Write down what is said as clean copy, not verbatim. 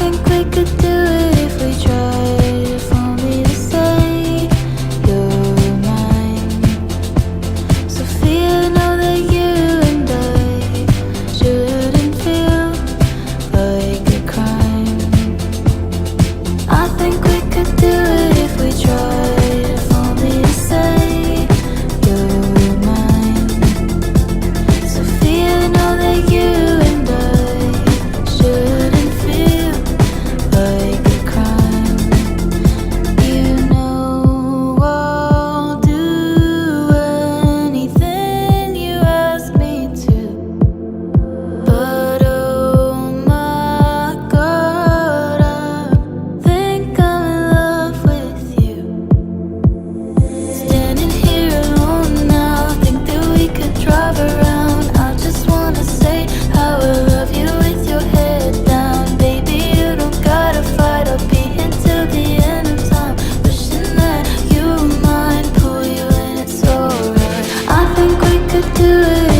think we could do it if we tried. If only to say you're mine. Sofia, know that you and I shouldn't feel like a crime. I think we could do it if we tried. If only to say you're mine. Sofia, know that you and I shouldn't feel like a crime. You know I'll do anything you ask me to. But oh my God, I think I'm in love with you. Standing here alone now, think that we could drive around. I just wanna say how I love you with your head down. Baby, you don't gotta fight, I'll be here till the end of time. Wishing that you were mine, pull you in, it's alright. I think we could do it